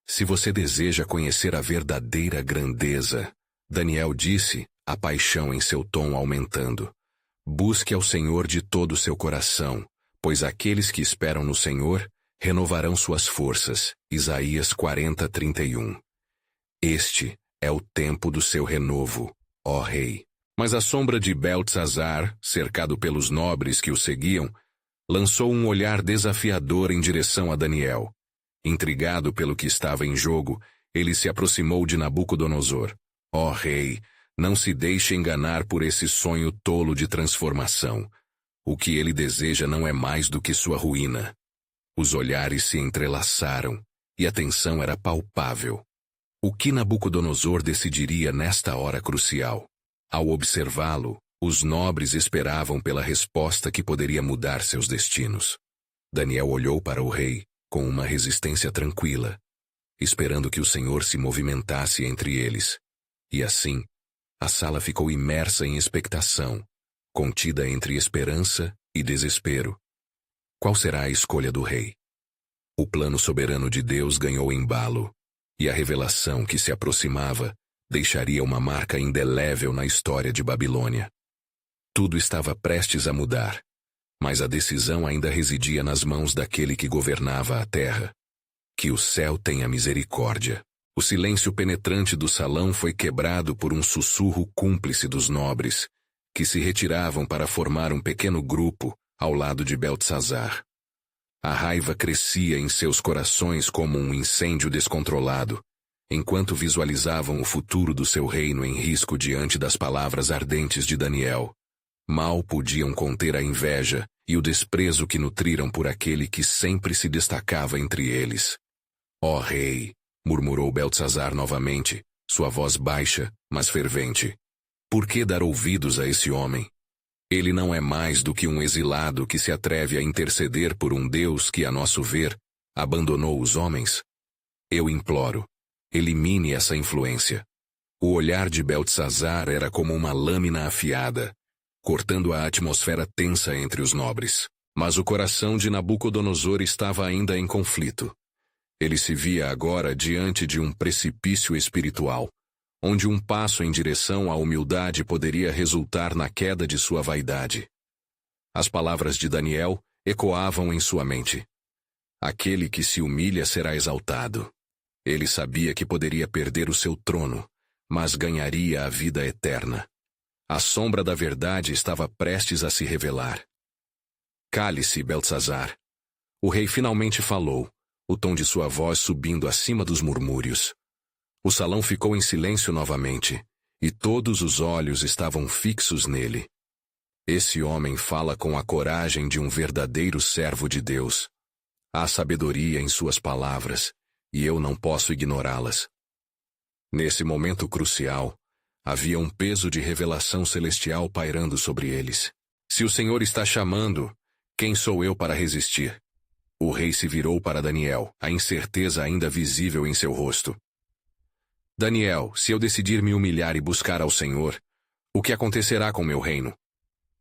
Se você deseja conhecer a verdadeira grandeza, Daniel disse, a paixão em seu tom aumentando, busque ao Senhor de todo o seu coração, pois aqueles que esperam no Senhor renovarão suas forças. Isaías 40:31. Este É o tempo do seu renovo, ó rei. Mas a sombra de Beltesazar, cercado pelos nobres que o seguiam, lançou um olhar desafiador em direção a Daniel. Intrigado pelo que estava em jogo, ele se aproximou de Nabucodonosor. Ó rei, não se deixe enganar por esse sonho tolo de transformação. O que ele deseja não é mais do que sua ruína. Os olhares se entrelaçaram, e a tensão era palpável. O que Nabucodonosor decidiria nesta hora crucial? Ao observá-lo, os nobres esperavam pela resposta que poderia mudar seus destinos. Daniel olhou para o rei, com uma resistência tranquila, esperando que o Senhor se movimentasse entre eles. E assim, a sala ficou imersa em expectação, contida entre esperança e desespero. Qual será a escolha do rei? O plano soberano de Deus ganhou embalo, e a revelação que se aproximava deixaria uma marca indelével na história de Babilônia. Tudo estava prestes a mudar, mas a decisão ainda residia nas mãos daquele que governava a terra. Que o céu tenha misericórdia. O silêncio penetrante do salão foi quebrado por um sussurro cúmplice dos nobres, que se retiravam para formar um pequeno grupo ao lado de Beltesazar. A raiva crescia em seus corações como um incêndio descontrolado, enquanto visualizavam o futuro do seu reino em risco diante das palavras ardentes de Daniel. Mal podiam conter a inveja e o desprezo que nutriram por aquele que sempre se destacava entre eles. Ó rei, murmurou Beltesazar novamente, sua voz baixa, mas fervente. Por que dar ouvidos a esse homem? Ele não é mais do que um exilado que se atreve a interceder por um Deus que, a nosso ver, abandonou os homens. Eu imploro, elimine essa influência. O olhar de Beltesazar era como uma lâmina afiada, cortando a atmosfera tensa entre os nobres. Mas o coração de Nabucodonosor estava ainda em conflito. Ele se via agora diante de um precipício espiritual, onde um passo em direção à humildade poderia resultar na queda de sua vaidade. As palavras de Daniel ecoavam em sua mente. Aquele que se humilha será exaltado. Ele sabia que poderia perder o seu trono, mas ganharia a vida eterna. A sombra da verdade estava prestes a se revelar. Cale-se, Beltesazar. O rei finalmente falou, o tom de sua voz subindo acima dos murmúrios. O salão ficou em silêncio novamente, e todos os olhos estavam fixos nele. Esse homem fala com a coragem de um verdadeiro servo de Deus. Há sabedoria em suas palavras, e eu não posso ignorá-las. Nesse momento crucial, havia um peso de revelação celestial pairando sobre eles. Se o Senhor está chamando, quem sou eu para resistir? O rei se virou para Daniel, a incerteza ainda visível em seu rosto. Daniel, se eu decidir me humilhar e buscar ao Senhor, o que acontecerá com meu reino?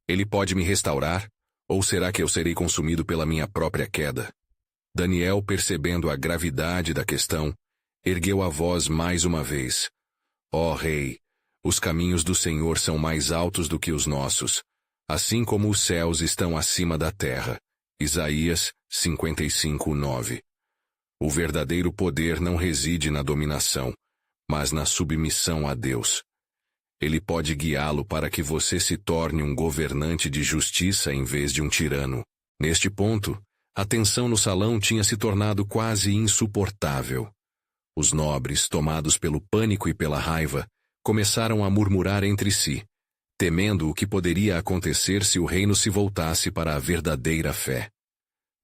Ele pode me restaurar, ou será que eu serei consumido pela minha própria queda? Daniel, percebendo a gravidade da questão, ergueu a voz mais uma vez. Ó rei, os caminhos do Senhor são mais altos do que os nossos, assim como os céus estão acima da terra. Isaías 55:9. O verdadeiro poder não reside na dominação, mas na submissão a Deus. Ele pode guiá-lo para que você se torne um governante de justiça em vez de um tirano. Neste ponto, a tensão no salão tinha se tornado quase insuportável. Os nobres, tomados pelo pânico e pela raiva, começaram a murmurar entre si, temendo o que poderia acontecer se o reino se voltasse para a verdadeira fé.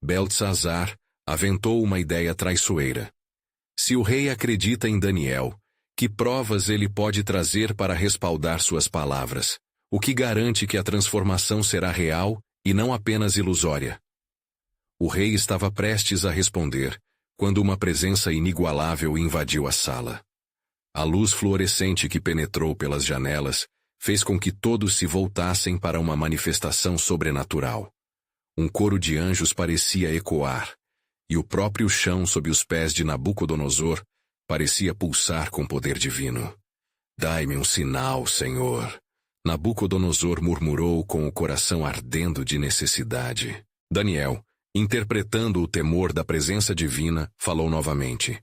Beltesazar aventou uma ideia traiçoeira. Se o rei acredita em Daniel, que provas ele pode trazer para respaldar suas palavras? O que garante que a transformação será real e não apenas ilusória? O rei estava prestes a responder, quando uma presença inigualável invadiu a sala. A luz fluorescente que penetrou pelas janelas fez com que todos se voltassem para uma manifestação sobrenatural. Um coro de anjos parecia ecoar, e o próprio chão sob os pés de Nabucodonosor parecia pulsar com poder divino. Dai-me um sinal, Senhor. Nabucodonosor murmurou com o coração ardendo de necessidade. Daniel, interpretando o temor da presença divina, falou novamente.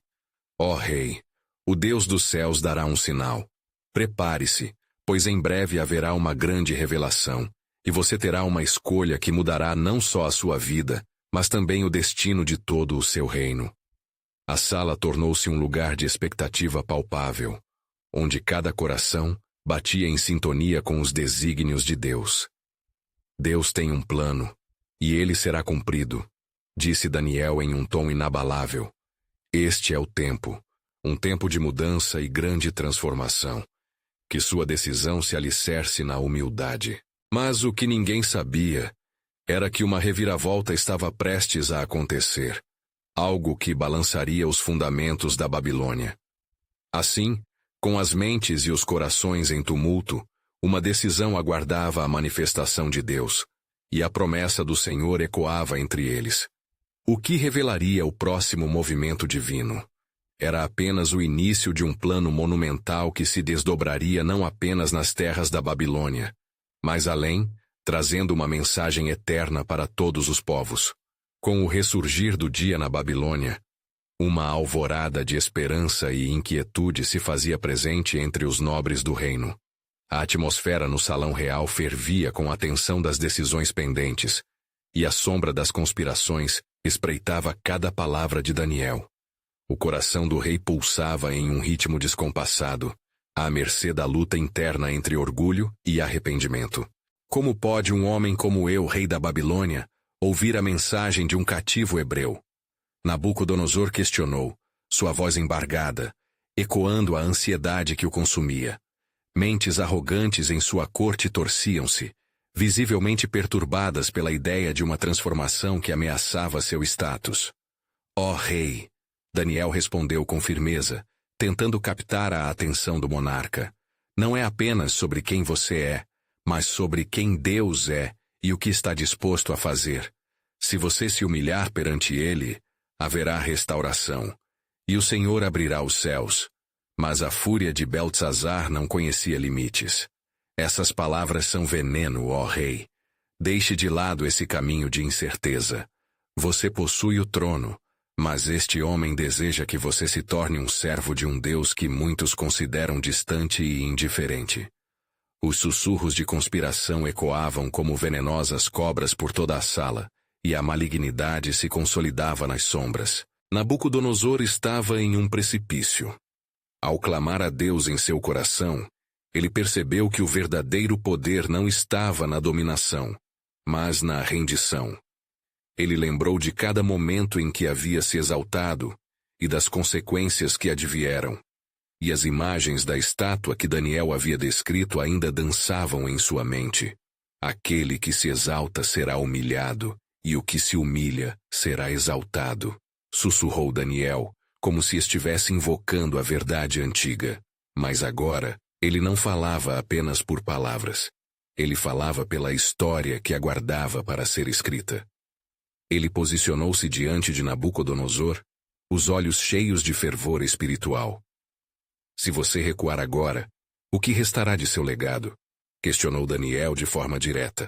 Ó rei, O Deus dos céus dará um sinal. Prepare-se, pois em breve haverá uma grande revelação, e você terá uma escolha que mudará não só a sua vida, mas também o destino de todo o seu reino. A sala tornou-se um lugar de expectativa palpável, onde cada coração batia em sintonia com os desígnios de Deus. Deus tem um plano, e ele será cumprido, disse Daniel em um tom inabalável. Este é o tempo, um tempo de mudança e grande transformação. Que sua decisão se alicerce na humildade. Mas o que ninguém sabia era que uma reviravolta estava prestes a acontecer, algo que balançaria os fundamentos da Babilônia. Assim, com as mentes e os corações em tumulto, uma decisão aguardava a manifestação de Deus, e a promessa do Senhor ecoava entre eles. O que revelaria o próximo movimento divino? Era apenas o início de um plano monumental que se desdobraria não apenas nas terras da Babilônia, mas além, trazendo uma mensagem eterna para todos os povos. Com o ressurgir do dia na Babilônia, uma alvorada de esperança e inquietude se fazia presente entre os nobres do reino. A atmosfera no salão real fervia com a tensão das decisões pendentes, e a sombra das conspirações espreitava cada palavra de Daniel. O coração do rei pulsava em um ritmo descompassado, à mercê da luta interna entre orgulho e arrependimento. Como pode um homem como eu, rei da Babilônia, ouvir a mensagem de um cativo hebreu? Nabucodonosor questionou, sua voz embargada, ecoando a ansiedade que o consumia. Mentes arrogantes em sua corte torciam-se, visivelmente perturbadas pela ideia de uma transformação que ameaçava seu status. Ó rei! Daniel respondeu com firmeza, tentando captar a atenção do monarca. Não é apenas sobre quem você é, mas sobre quem Deus é e o que está disposto a fazer. Se você se humilhar perante ele, haverá restauração, e o Senhor abrirá os céus. Mas a fúria de Beltesazar não conhecia limites. Essas palavras são veneno, ó rei. Deixe de lado esse caminho de incerteza. Você possui o trono, mas este homem deseja que você se torne um servo de um Deus que muitos consideram distante e indiferente. Os sussurros de conspiração ecoavam como venenosas cobras por toda a sala, e a malignidade se consolidava nas sombras. Nabucodonosor estava em um precipício. Ao clamar a Deus em seu coração, ele percebeu que o verdadeiro poder não estava na dominação, mas na rendição. Ele lembrou de cada momento em que havia se exaltado e das consequências que advieram. E as imagens da estátua que Daniel havia descrito ainda dançavam em sua mente. Aquele que se exalta será humilhado, e o que se humilha será exaltado, sussurrou Daniel, como se estivesse invocando a verdade antiga. Mas agora, ele não falava apenas por palavras. Ele falava pela história que aguardava para ser escrita. Ele posicionou-se diante de Nabucodonosor, os olhos cheios de fervor espiritual. Se você recuar agora, o que restará de seu legado? Questionou Daniel de forma direta.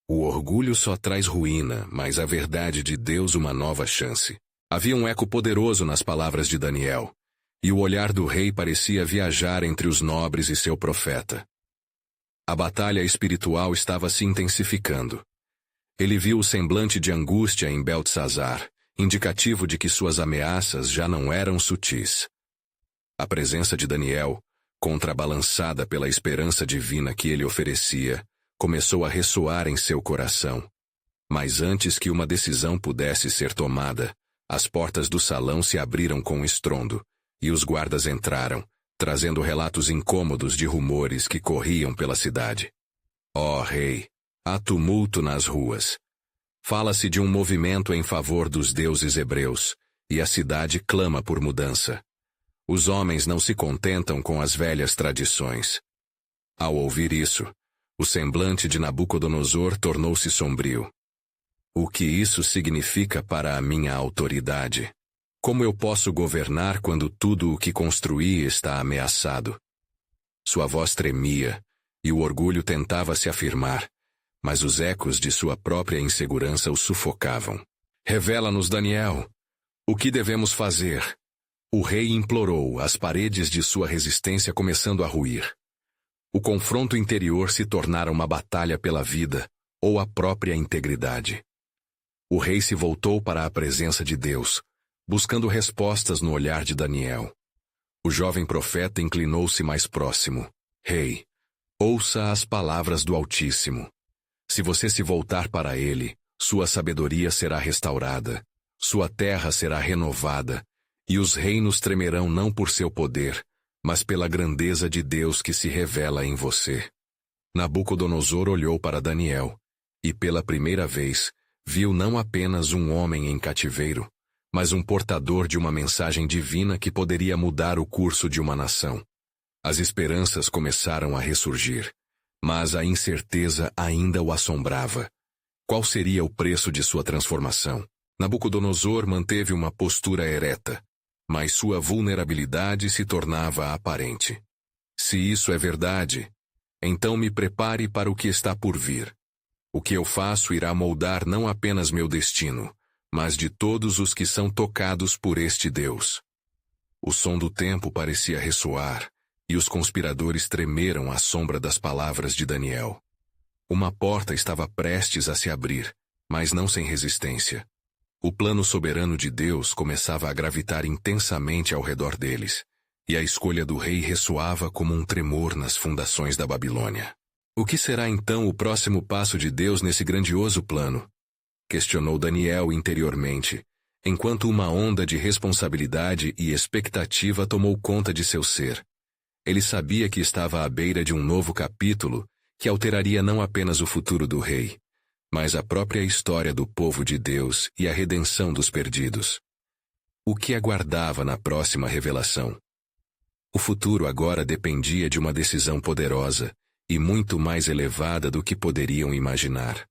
O orgulho só traz ruína, mas a verdade de Deus uma nova chance. Havia um eco poderoso nas palavras de Daniel, e o olhar do rei parecia viajar entre os nobres e seu profeta. A batalha espiritual estava se intensificando. Ele viu o semblante de angústia em Beltesazar, indicativo de que suas ameaças já não eram sutis. A presença de Daniel, contrabalançada pela esperança divina que ele oferecia, começou a ressoar em seu coração. Mas antes que uma decisão pudesse ser tomada, as portas do salão se abriram com estrondo, e os guardas entraram, trazendo relatos incômodos de rumores que corriam pela cidade. Ó rei, há tumulto nas ruas. Fala-se de um movimento em favor dos deuses hebreus, e a cidade clama por mudança. Os homens não se contentam com as velhas tradições. Ao ouvir isso, o semblante de Nabucodonosor tornou-se sombrio. O que isso significa para a minha autoridade? Como eu posso governar quando tudo o que construí está ameaçado? Sua voz tremia, e o orgulho tentava se afirmar, mas os ecos de sua própria insegurança o sufocavam. Revela-nos, Daniel. O que devemos fazer? O rei implorou, as paredes de sua resistência começando a ruir. O confronto interior se tornara uma batalha pela vida, ou a própria integridade. O rei se voltou para a presença de Deus, buscando respostas no olhar de Daniel. O jovem profeta inclinou-se mais próximo. Rei, ouça as palavras do Altíssimo. Se você se voltar para ele, sua sabedoria será restaurada, sua terra será renovada, e os reinos tremerão não por seu poder, mas pela grandeza de Deus que se revela em você. Nabucodonosor olhou para Daniel, e pela primeira vez, viu não apenas um homem em cativeiro, mas um portador de uma mensagem divina que poderia mudar o curso de uma nação. As esperanças começaram a ressurgir, mas a incerteza ainda o assombrava. Qual seria o preço de sua transformação? Nabucodonosor manteve uma postura ereta, mas sua vulnerabilidade se tornava aparente. Se isso é verdade, então me prepare para o que está por vir. O que eu faço irá moldar não apenas meu destino, mas de todos os que são tocados por este Deus. O som do tempo parecia ressoar, e os conspiradores tremeram à sombra das palavras de Daniel. Uma porta estava prestes a se abrir, mas não sem resistência. O plano soberano de Deus começava a gravitar intensamente ao redor deles, e a escolha do rei ressoava como um tremor nas fundações da Babilônia. O que será então o próximo passo de Deus nesse grandioso plano? Questionou Daniel interiormente, enquanto uma onda de responsabilidade e expectativa tomou conta de seu ser. Ele sabia que estava à beira de um novo capítulo que alteraria não apenas o futuro do rei, mas a própria história do povo de Deus e a redenção dos perdidos. O que aguardava na próxima revelação? O futuro agora dependia de uma decisão poderosa e muito mais elevada do que poderiam imaginar.